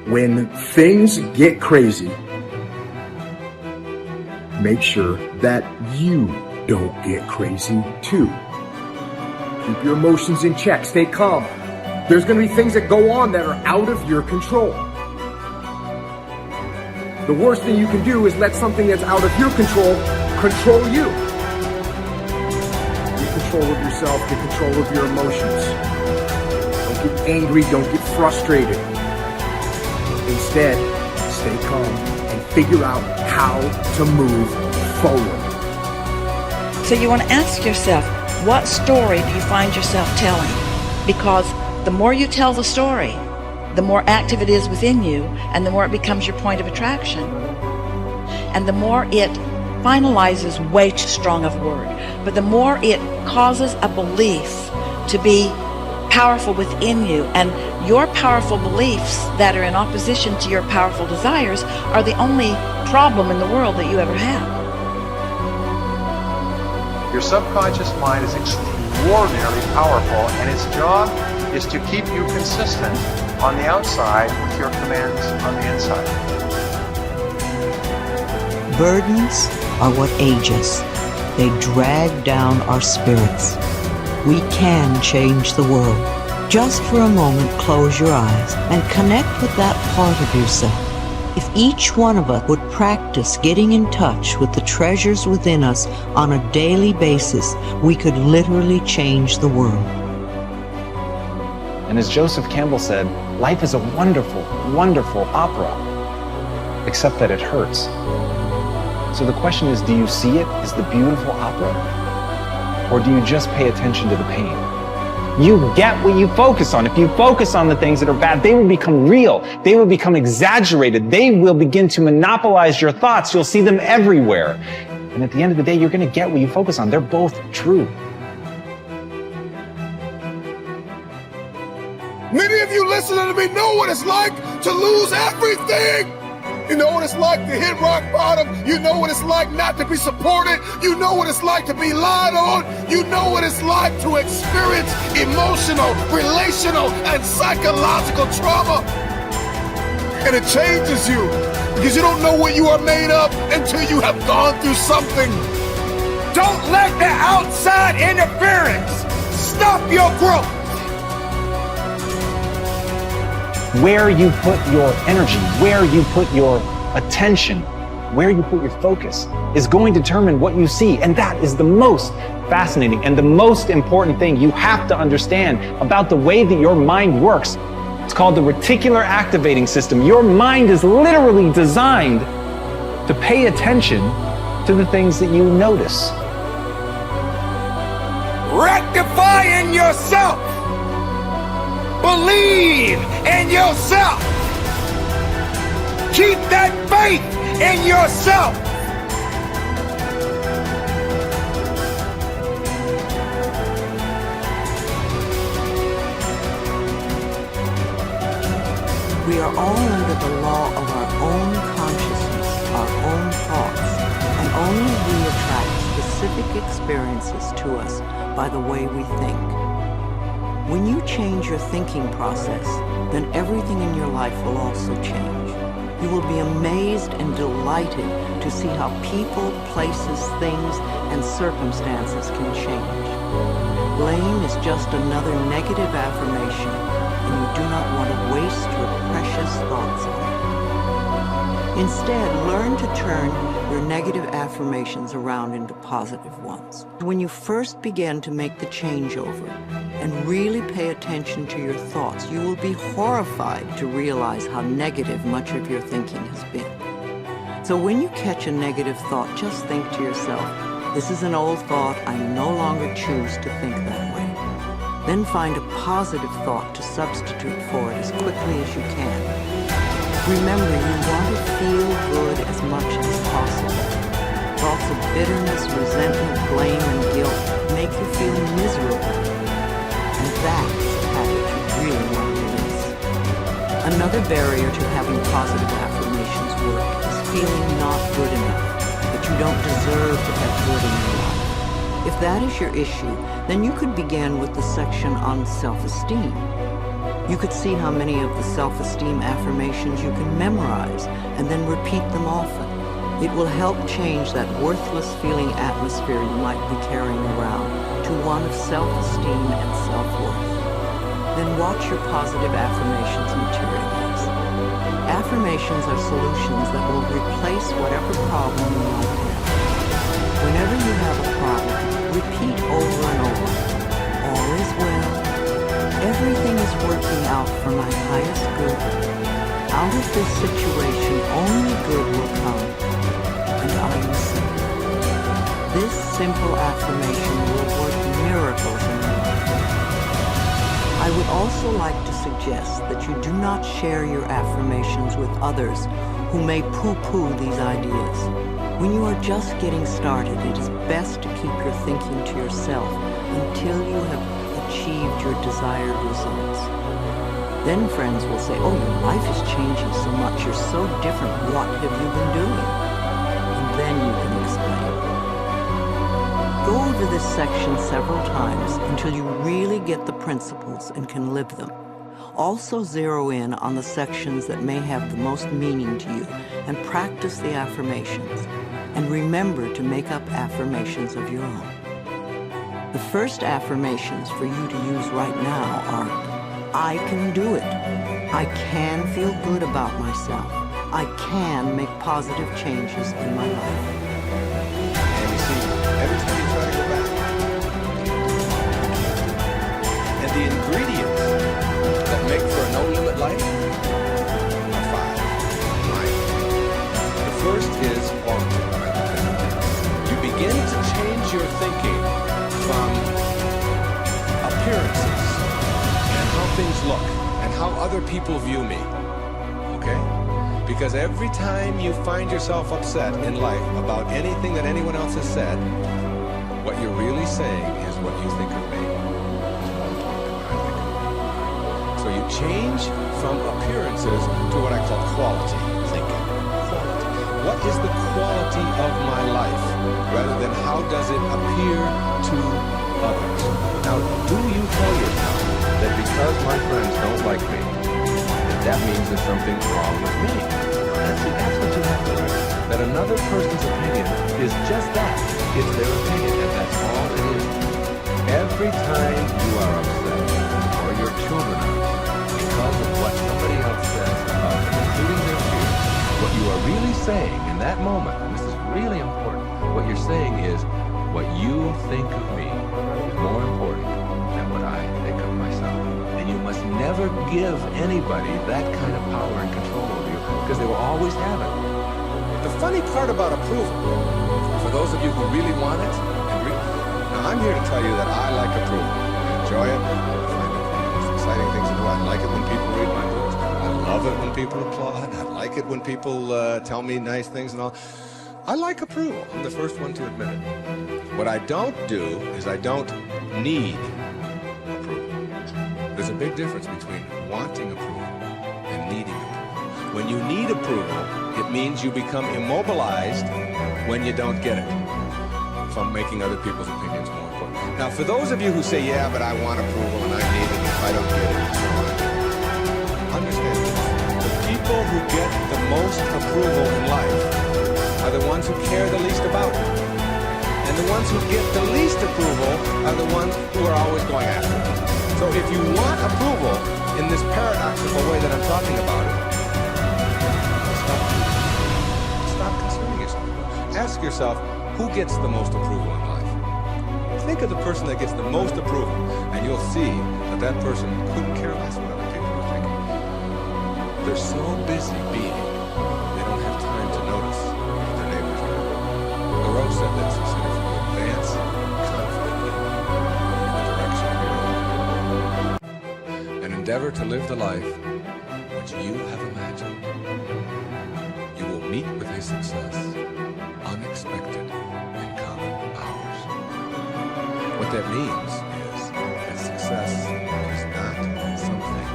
When things get crazy, make sure that you don't get crazy too. Keep your emotions in check. Stay calm. There's going to be things that go on that are out of your control. The worst thing you can do is let something that's out of your control control you. Get control of yourself. Get control of your emotions. Don't get angry. Don't get frustrated. Instead, stay calm and figure out how to move forward. So you want to ask yourself, what story do you find yourself telling? Because the more you tell the story, the more active it is within you, and the more it becomes your point of attraction. And the more it finalizes, way too strong of a word, but the more it causes a belief to be powerful within you, and your powerful beliefs that are in opposition to your powerful desires are the only problem in the world that you ever have. Your subconscious mind is extraordinarily powerful, and its job is to keep you consistent on the outside with your commands on the inside. Burdens are what age us. They drag down our spirits. We can change the world. Just for a moment, close your eyes and connect with that part of yourself. If each one of us would practice getting in touch with the treasures within us on a daily basis, we could literally change the world. And as Joseph Campbell said, life is a wonderful, wonderful opera, except that it hurts. So the question is, do you see it as the beautiful opera? Or do you just pay attention to the pain? You get what you focus on. If you focus on the things that are bad, they will become real. They will become exaggerated. They will begin to monopolize your thoughts. You'll see them everywhere. And at the end of the day, you're going to get what you focus on. They're both true. Many of you listening to me know what it's like to lose everything. You know what it's like to hit rock bottom. You know what it's like not to be supported. You know what it's like to be lied on. You know what it's like to experience emotional, relational, and psychological trauma. And it changes you because you don't know what you are made of until you have gone through something. Don't let the outside interference stop your growth. Where you put your energy, where you put your attention, where you put your focus is going to determine what you see. And that is the most fascinating and the most important thing you have to understand about the way that your mind works. It's called the reticular activating system. Your mind is literally designed to pay attention to the things that you notice. Rectify in yourself. Believe in yourself. Keep that faith in yourself. We are all under the law of our own consciousness, our own thoughts, and only we attract specific experiences to us by the way we think. When you change your thinking process, then everything in your life will also change. You will be amazed and delighted to see how people, places, things, and circumstances can change. Blame is just another negative affirmation, and you do not want to waste your precious thoughts on it. Instead, learn to turn your negative affirmations around into positive ones. When you first begin to make the changeover and really pay attention to your thoughts, you will be horrified to realize how negative much of your thinking has been. So when you catch a negative thought, just think to yourself, this is an old thought, I no longer choose to think that way. Then find a positive thought to substitute for it as quickly as you can. Remember, you want to feel good as much as possible. Thoughts of bitterness, resentment, blame, and guilt make you feel miserable. And that's a habit you really want to release. Another barrier to having positive affirmations work is feeling not good enough, that you don't deserve to have good in your life. If that is your issue, then you could begin with the section on self-esteem. You could see how many of the self-esteem affirmations you can memorize and then repeat them often. It will help change that worthless feeling atmosphere you might be carrying around to one of self-esteem and self-worth. Then watch your positive affirmations materialize. Affirmations are solutions that will replace whatever problem you might have. Whenever you have a problem, repeat over and over, all is well, everything is working out for my highest good. Out of this situation, only good will come, and I am safe. This simple affirmation will work miracles in your life. I would also like to suggest that you do not share your affirmations with others who may poo-poo these ideas. When you are just getting started, it is best to keep your thinking to yourself until you have achieved your desired results. Then friends will say, oh, your life is changing so much, you're so different, what have you been doing? And then you can explain. Go over this section several times until you really get the principles and can live them. Also zero in on the sections that may have the most meaning to you and practice the affirmations. And remember to make up affirmations of your own. The first affirmations for you to use right now are, I can do it. I can feel good about myself. I can make positive changes in my life. And you see, every time you try to go back, and the ingredients that make for a no-limit life are 5. Right? The first is quality. You begin to change your thinking from appearances and how things look and how other people view me. Okay? Because every time you find yourself upset in life about anything that anyone else has said, what you're really saying is what you think of me. So you change from appearances to what I call quality thinking. Quality. What is the quality of my life rather than how does it appear to others? Now, do you tell yourself that because my friends don't like me, that means there's something wrong with me? That's what you have to learn. That another person's opinion is just that. It's their opinion, and that's all it is. Every time you are upset, or your children are upset, because of what somebody else says about them, including their fears, what you are really saying in that moment, and this is really important, what you're saying is, what you think of me is more important than what I think of myself. And you must never give anybody that kind of power and control over you, because they will always have it. The funny part about approval, for those of you who really want it, now I'm here to tell you that I like approval. I enjoy it. I find it one of the most exciting things to do. I like it when people read my books. I love it when people applaud. I like it when people tell me nice things and all. I like approval. I'm the first one to admit it. What I don't do is I don't need approval. There's a big difference between wanting approval and needing approval. When you need approval, it means you become immobilized when you don't get it from making other people's opinions more important. Now, for those of you who say, yeah, but I want approval and I need it if I don't get it and so on, understand this. The people who get the most approval in life are the ones who care the least about it. And the ones who get the least approval are the ones who are always going after it. So if you want approval in this paradoxical way that I'm talking about it, stop concerning yourself. Ask yourself, who gets the most approval in life? Think of the person that gets the most approval, and you'll see that that person couldn't care less what other people are thinking. They're so busy being, they don't have time to notice what their neighbors are. Thoreau said this, he said, if you advance confidently in the direction of your own and endeavor to live the life which you have imagined, you will meet with a success unexpected in common hours. What that means is that success is not something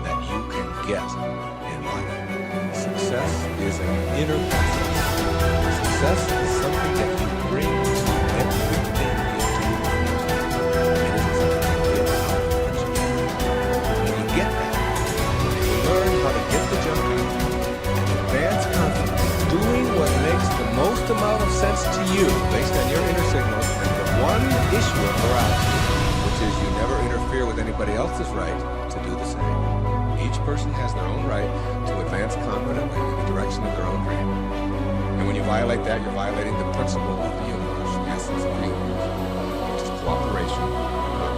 that you can get in life. Success is an inner process. Success is something that you bring to everything you do. It isn't something you get out of what you do. When you get that, issue of morality, which is you never interfere with anybody else's right to do the same. Each person has their own right to advance confidently in the direction of their own dream. And when you violate that, you're violating the principle of the universe, the essence of the universe, which is cooperation, not